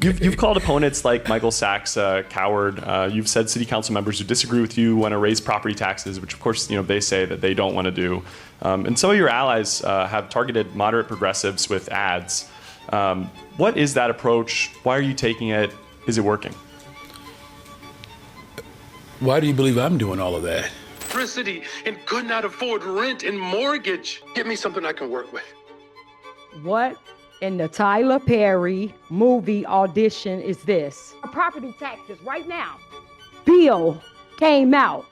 You've called opponents like Michael Sachs a coward. You've said city council members who disagree with you want to raise property taxes, which of course they say that they don't want to do. And some of your allies have targeted moderate progressives with ads. What is that approach? Why are you taking it? Is it working? Why do you believe I'm doing all of that? Electricity and could not afford rent and mortgage. Get me something I can work with. What in the Tyler Perry movie audition is this? Property taxes right now. Bill came out.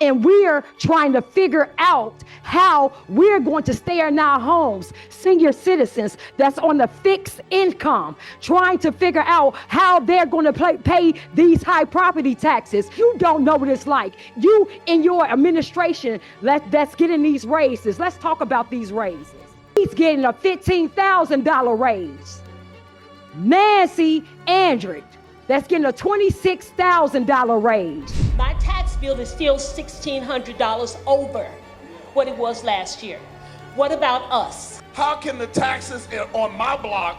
And we're trying to figure out how we're going to stay in our homes, senior citizens that's on the fixed income, trying to figure out how they're going to pay these high property taxes. You don't know what it's like. You in your administration that's getting these raises. Let's talk about these raises. He's getting a $15,000 raise. Nancy Andrick, that's getting a $26,000 raise. My tax bill is still $1,600 over what it was last year. What about us? How can the taxes on my block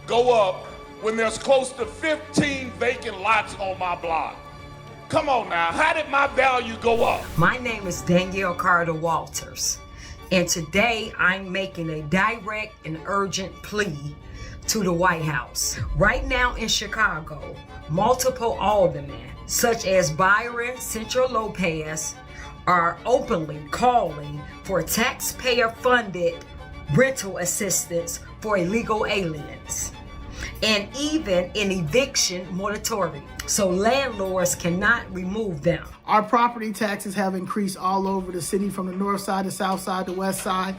go up when there's close to 15 vacant lots on my block? Come on now, how did my value go up? My name is Danielle Carter Walters, and today I'm making a direct and urgent plea to the White House. Right now in Chicago, multiple aldermen, such as Byron Central Lopez, are openly calling for taxpayer-funded rental assistance for illegal aliens, and even an eviction moratorium, so landlords cannot remove them. Our property taxes have increased all over the city, from the north side, the south side, the west side,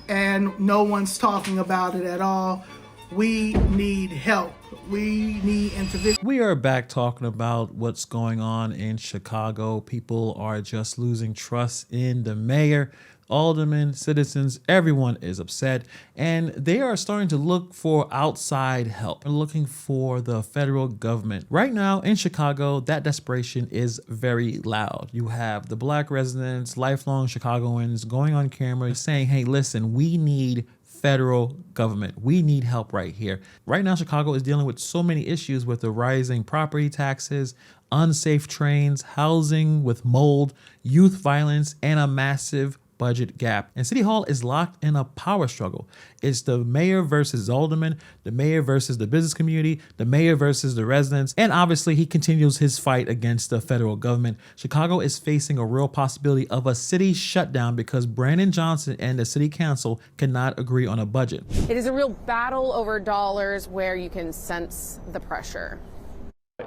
and no one's talking about it at all. We need help. We need intervention. We are back talking about what's going on in Chicago. People are just losing trust in the mayor. Aldermen, citizens, everyone is upset, and they are starting to look for outside help. They're looking for the federal government. Right now in Chicago, that desperation is very loud. You have the Black residents, lifelong Chicagoans going on camera saying, hey, listen, we need federal government. We need help right here. Right now, Chicago is dealing with so many issues with the rising property taxes, unsafe trains, housing with mold, youth violence, and a massive budget gap. And City Hall is locked in a power struggle. It's the mayor versus alderman, the mayor versus the business community, the mayor versus the residents, and obviously he continues his fight against the federal government. Chicago is facing a real possibility of a city shutdown because Brandon Johnson and the city council cannot agree on a budget. It is a real battle over dollars where you can sense the pressure.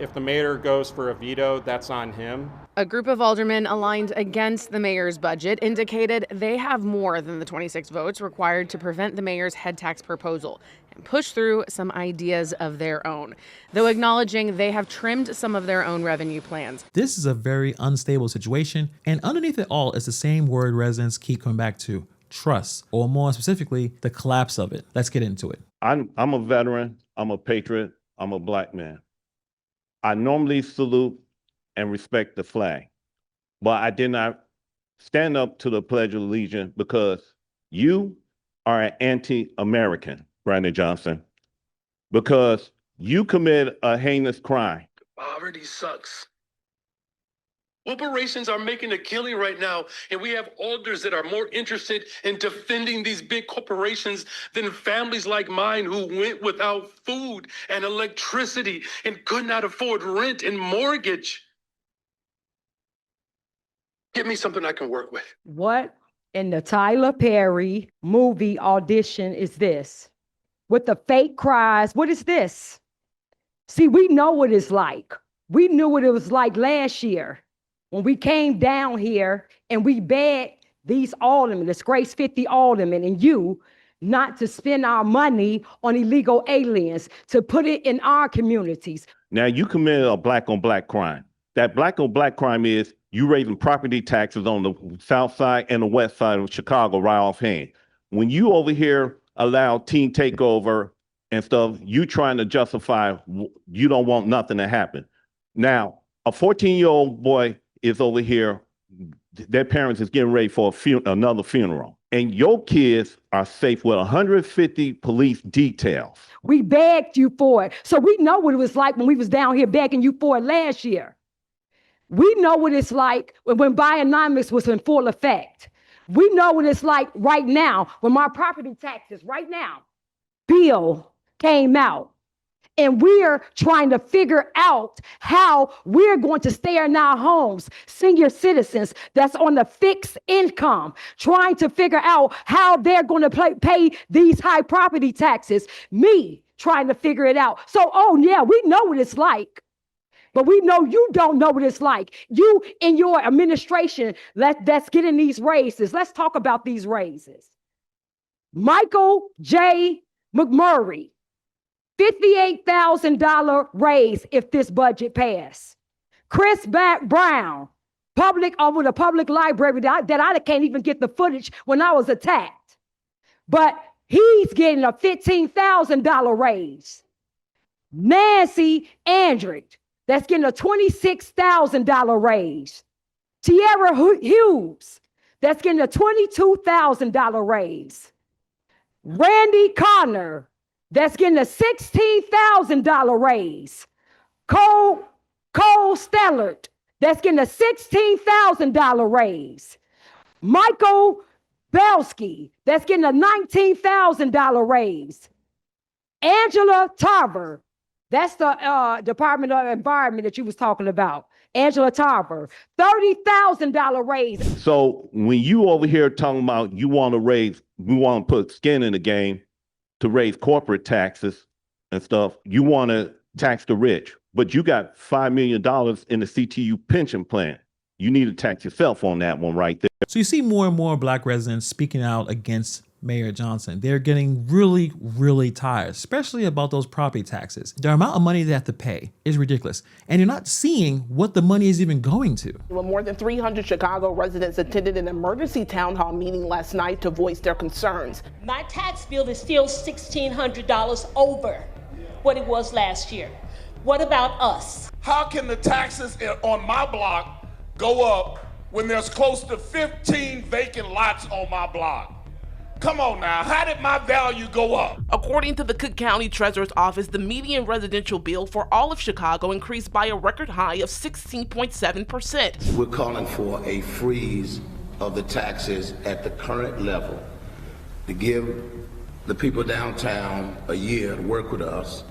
If the mayor goes for a veto, that's on him. A group of aldermen aligned against the mayor's budget indicated they have more than the 26 votes required to prevent the mayor's head tax proposal and push through some ideas of their own, though acknowledging they have trimmed some of their own revenue plans. This is a very unstable situation, and underneath it all is the same word residents keep coming back to: trust, or more specifically, the collapse of it. Let's get into it. I'm a veteran, I'm a patriot, I'm a Black man. I normally salute and respect the flag, but I did not stand up to the Pledge of Allegiance because you are an anti-American, Brandon Johnson, because you committed a heinous crime. Poverty sucks. Corporations are making a killing right now, and we have alders that are more interested in defending these big corporations than families like mine who went without food and electricity and could not afford rent and mortgage. Get me something I can work with. What in the Tyler Perry movie audition is this? With the fake cries, what is this? See, we know what it's like. We knew what it was like last year when we came down here and we begged these aldermen, disgraced 50 aldermen, and you not to spend our money on illegal aliens, to put it in our communities. Now you committed a black on black crime. That black on black crime is you raising property taxes on the south side and the west side of Chicago right offhand. When you over here allow teen takeover and stuff, you trying to justify you don't want nothing to happen. Now, a 14-year-old boy is over here, their parents is getting ready for another funeral. and your kids are safe with 150 police details. We begged you for it. So we know what it was like when we was down here begging you for it last year. We know what it's like when Bionomics was in full effect. We know what it's like right now when my property taxes right now bill came out. And we're trying to figure out how we're going to stay in our homes, senior citizens that's on the fixed income, trying to figure out how they're going to pay these high property taxes. Me trying to figure it out. So, oh yeah, we know what it's like. But we know you don't know what it's like. You in your administration that's getting these raises. Let's talk about these raises. Michael J. McMurray. $58,000 raise if this budget passed. Chris Brown, over the public library that I can't even get the footage when I was attacked. But he's getting a $15,000 raise. Nancy Andrick, that's getting a $26,000 raise. Tierra Hughes, that's getting a $22,000 raise. Randy Connor, that's getting a $16,000 raise. Cole Stellert, that's getting a $16,000 raise. Michael Belsky, that's getting a $19,000 raise. Angela Tarver, that's the Department of Environment that you was talking about. Angela Tarver, $30,000 raise. So when you over here talking about we want to put skin in the game to raise corporate taxes and stuff, you want to tax the rich, but you got $5 million in the CTU pension plan. You need to tax yourself on that one right there. So you see more and more Black residents speaking out against Mayor Johnson. They're getting really, really tired, especially about those property taxes. The amount of money they have to pay is ridiculous. And you're not seeing what the money is even going to. Well, more than 300 Chicago residents attended an emergency town hall meeting last night to voice their concerns. My tax bill is still $1,600 over what it was last year. What about us? How can the taxes on my block go up when there's close to 15 vacant lots on my block? Come on now, how did my value go up? According to the Cook County Treasurer's Office, the median residential bill for all of Chicago increased by a record high of 16.7%. We're calling for a freeze of the taxes at the current level to give the people downtown a year to work with us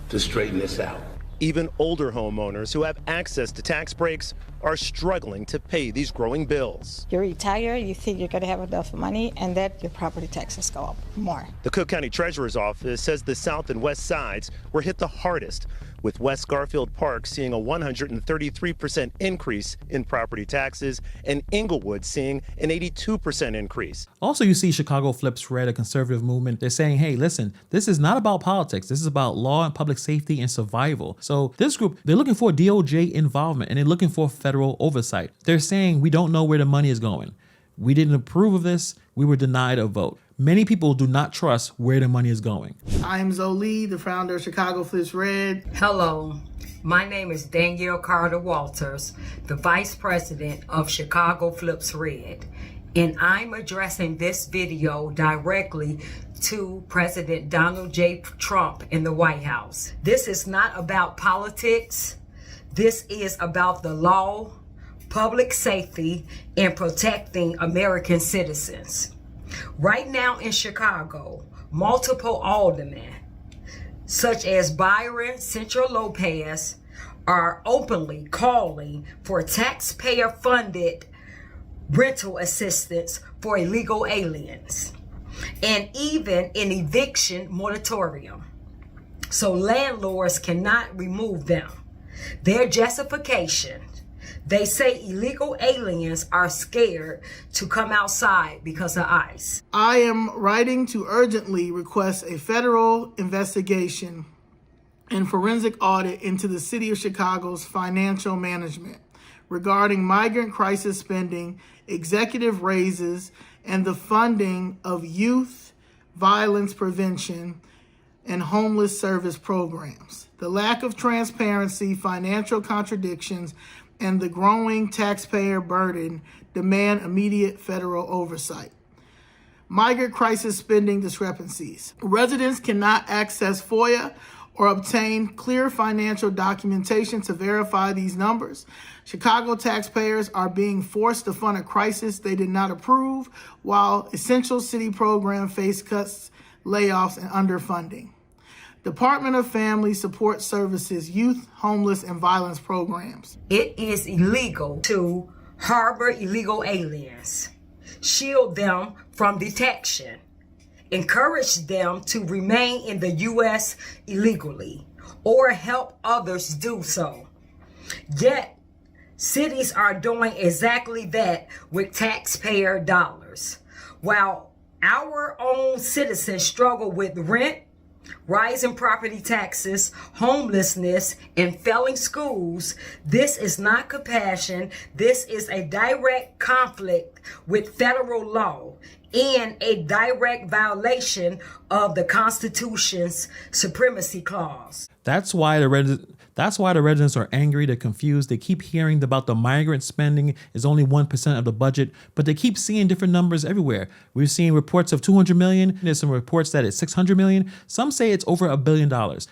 to straighten this out. Even older homeowners who have access to tax breaks are struggling to pay these growing bills. You retire, you think you're going to have enough money, and then your property taxes go up more. The Cook County Treasurer's Office says the south and west sides were hit the hardest, with West Garfield Park seeing a 133% increase in property taxes and Inglewood seeing an 82% increase. Also, you see Chicago Flips Red, a conservative movement. They're saying, hey, listen, this is not about politics. This is about law and public safety and survival. So this group, they're looking for DOJ involvement and they're looking for federal oversight. They're saying we don't know where the money is going. We didn't approve of this. We were denied a vote. Many people do not trust where the money is going. I'm Zoe Lee, the founder of Chicago Flips Red. Hello, my name is Danielle Carter Walters, the Vice President of Chicago Flips Red, and I'm addressing this video directly to President Donald J. Trump in the White House. This is not about politics. This is about the law, public safety, and protecting American citizens. Right now in Chicago, multiple aldermen, such as Byron Central Lopez, are openly calling for taxpayer-funded rental assistance for illegal aliens, and even an eviction moratorium, so landlords cannot remove them. Their justification: they say illegal aliens are scared to come outside because of ICE. I am writing to urgently request a federal investigation and forensic audit into the city of Chicago's financial management regarding migrant crisis spending, executive raises, and the funding of youth violence prevention and homeless service programs. The lack of transparency, financial contradictions, and the growing taxpayer burden demand immediate federal oversight. migrant crisis spending discrepancies. Residents cannot access FOIA or obtain clear financial documentation to verify these numbers. Chicago taxpayers are being forced to fund a crisis they did not approve, while essential city programs face cuts, layoffs, and underfunding. Department of Family Support Services, Youth, Homeless, and Violence Programs. It is illegal to harbor illegal aliens, shield them from detection, encourage them to remain in the U.S. illegally, or help others do so. Yet, cities are doing exactly that with taxpayer dollars. While our own citizens struggle with rent, rising property taxes, homelessness, and failing schools, this is not compassion. This is a direct conflict with federal law and a direct violation of the Constitution's Supremacy Clause. That's why the residents are angry, they're confused. They keep hearing about the migrant spending is only 1% of the budget, but they keep seeing different numbers everywhere. We're seeing reports of $200 million. There's some reports that it's $600 million. Some say it's over $1 billion.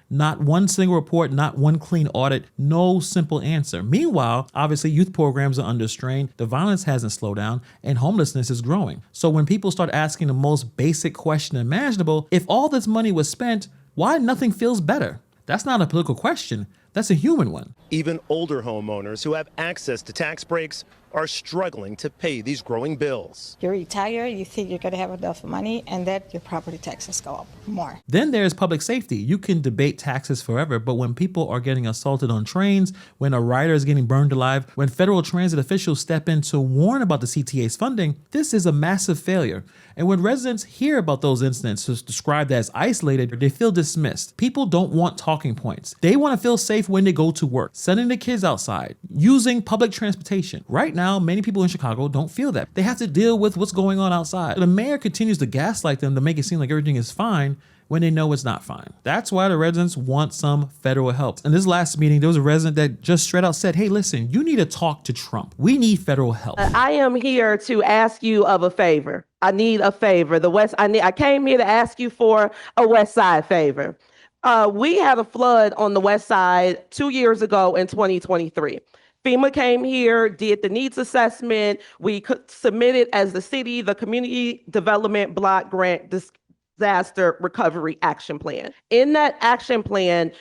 Not one single report, not one clean audit, no simple answer. Meanwhile, obviously youth programs are under strain, the violence hasn't slowed down, and homelessness is growing. So when people start asking the most basic question imaginable, if all this money was spent, why nothing feels better? That's not a political question. That's a human one. Even older homeowners who have access to tax breaks are struggling to pay these growing bills. You retire, you think you're going to have enough money, and that your property taxes go up more. Then there's public safety. You can debate taxes forever, but when people are getting assaulted on trains, when a rider is getting burned alive, when federal transit officials step in to warn about the CTA's funding, this is a massive failure. And when residents hear about those incidents described as isolated, they feel dismissed. People don't want talking points. They want to feel safe when they go to work, sending the kids outside, using public transportation. Right now, many people in Chicago don't feel that. They have to deal with what's going on outside. The mayor continues to gaslight them to make it seem like everything is fine when they know it's not fine. That's why the residents want some federal help. In this last meeting, there was a resident that just straight out said, hey, listen, you need to talk to Trump. We need federal help. I am here to ask you of a favor. I need a favor. I came here to ask you for a West Side favor. We had a flood on the West Side 2 years ago in 2023. FEMA came here, did the needs assessment. We submitted as the city, the Community Development Block Grant Disaster Recovery Action Plan. In that action plan,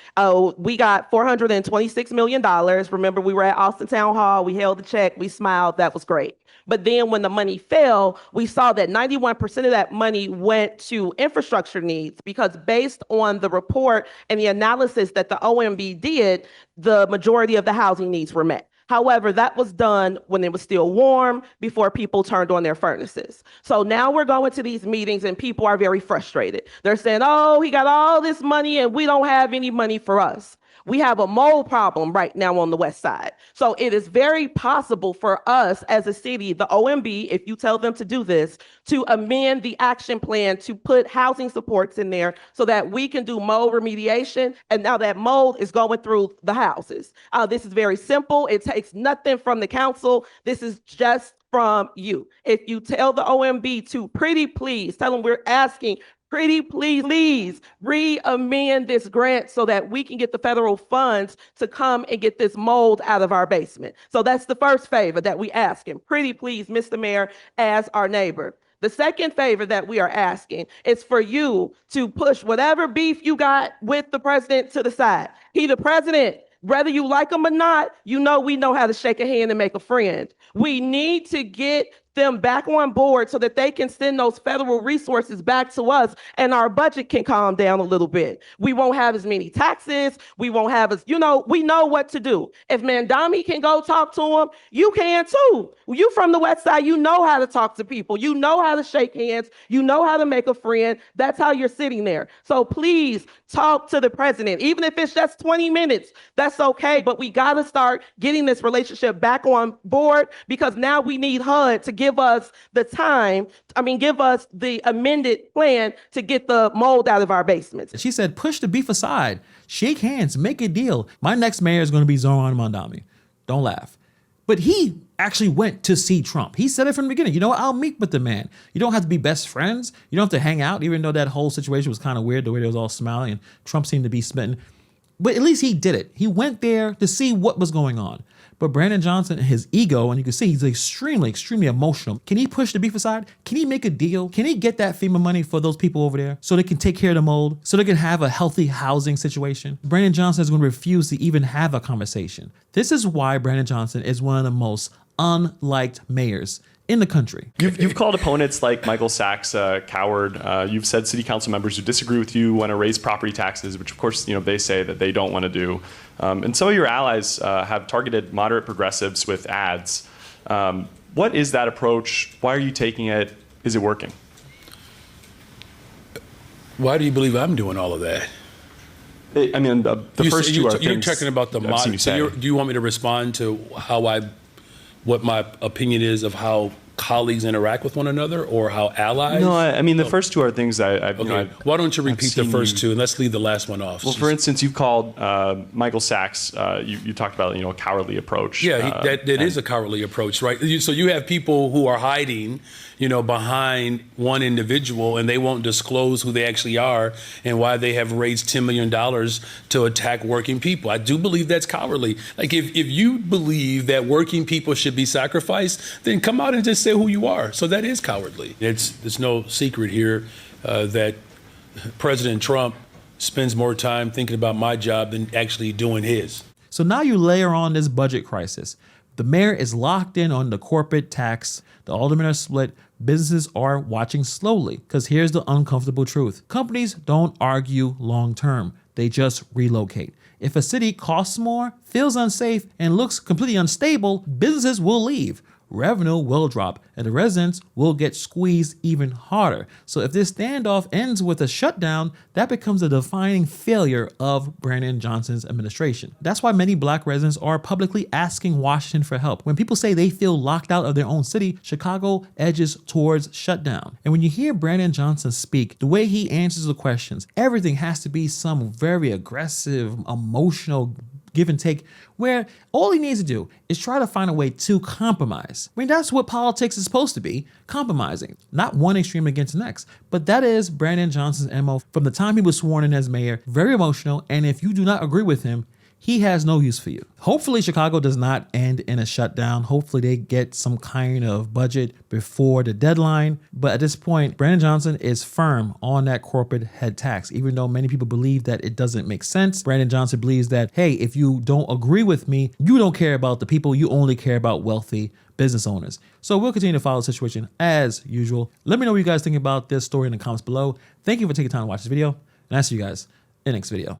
we got $426 million. Remember, we were at Austin Town Hall. We held the check. We smiled. That was great. But then when the money fell, we saw that 91% of that money went to infrastructure needs, because based on the report and the analysis that the OMB did, the majority of the housing needs were met. However, that was done when it was still warm, before people turned on their furnaces. So now we're going to these meetings and people are very frustrated. They're saying, oh, he got all this money and we don't have any money for us. We have a mold problem right now on the West Side. So it is very possible for us as a city, the OMB, if you tell them to do this, to amend the action plan to put housing supports in there so that we can do mold remediation. And now that mold is going through the houses. This is very simple. It takes nothing from the council. This is just from you. If you tell the OMB to pretty please, tell them we're asking, pretty please re-amend this grant so that we can get the federal funds to come and get this mold out of our basement. So that's the first favor that we ask him. Pretty please, Mr. Mayor, as our neighbor. The second favor that we are asking is for you to push whatever beef you got with the president to the side. He the president. Whether you like him or not, we know how to shake a hand and make a friend. We need to get them back on board so that they can send those federal resources back to us and our budget can calm down a little bit. We won't have as many taxes. We won't have as, we know what to do. If Mandami can go talk to him, you can too. You from the West Side, you know how to talk to people. You know how to shake hands. You know how to make a friend. That's how you're sitting there. So please talk to the president. Even if it's just 20 minutes, that's okay. But we got to start getting this relationship back on board, because now we need HUD to give us give us the amended plan to get the mold out of our basements. She said, push the beef aside, shake hands, make a deal. My next mayor is going to be Zoran Mondani. Don't laugh. But he actually went to see Trump. He said it from the beginning. You know what? I'll meet with the man. You don't have to be best friends. You don't have to hang out, even though that whole situation was kind of weird, the way they was all smiling and Trump seemed to be smitten. But at least he did it. He went there to see what was going on. But Brandon Johnson, his ego, and you can see he's extremely, extremely emotional. Can he push the beef aside? Can he make a deal? Can he get that FEMA money for those people over there so they can take care of the mold, so they can have a healthy housing situation? Brandon Johnson is going to refuse to even have a conversation. This is why Brandon Johnson is one of the most unliked mayors in the country. You've called opponents like Michael Sachs a coward. You've said city council members who disagree with you want to raise property taxes, which of course they say that they don't want to do. And some of your allies have targeted moderate progressives with ads. What is that approach? Why are you taking it? Is it working? Why do you believe I'm doing all of that? I mean, the first two are things you're talking about the I've seen you say. do you want me to respond to what my opinion is of how colleagues interact with one another or how allies? No, I mean, the first two are things why don't you repeat the first two and let's leave the last one off? Well, for instance, you've called Michael Sachs, you talked about, a cowardly approach. Yeah, that is a cowardly approach, right? So you have people who are hiding, behind one individual and they won't disclose who they actually are and why they have raised $10 million to attack working people. I do believe that's cowardly. Like if you believe that working people should be sacrificed, then come out and just say who you are. So that is cowardly. It's no secret here that President Trump spends more time thinking about my job than actually doing his. So now you layer on this budget crisis. The mayor is locked in on the corporate tax. The aldermen are split. Businesses are watching slowly because here's the uncomfortable truth. Companies don't argue long term. They just relocate. If a city costs more, feels unsafe, and looks completely unstable, businesses will leave. Revenue will drop and the residents will get squeezed even harder. So if this standoff ends with a shutdown, that becomes a defining failure of Brandon Johnson's administration. That's why many black residents are publicly asking Washington for help. When people say they feel locked out of their own city, Chicago edges towards shutdown. And when you hear Brandon Johnson speak, the way he answers the questions, everything has to be some very aggressive, emotional give and take, where all he needs to do is try to find a way to compromise. I mean, that's what politics is supposed to be, compromising, not one extreme against the next. But that is Brandon Johnson's MO from the time he was sworn in as mayor, very emotional, and if you do not agree with him, he has no use for you. Hopefully Chicago does not end in a shutdown. Hopefully they get some kind of budget before the deadline. But at this point, Brandon Johnson is firm on that corporate head tax, even though many people believe that it doesn't make sense. Brandon Johnson believes that, hey, if you don't agree with me, you don't care about the people, you only care about wealthy business owners. So we'll continue to follow the situation as usual. Let me know what you guys think about this story in the comments below. Thank you for taking time to watch this video, and I'll see you guys in the next video.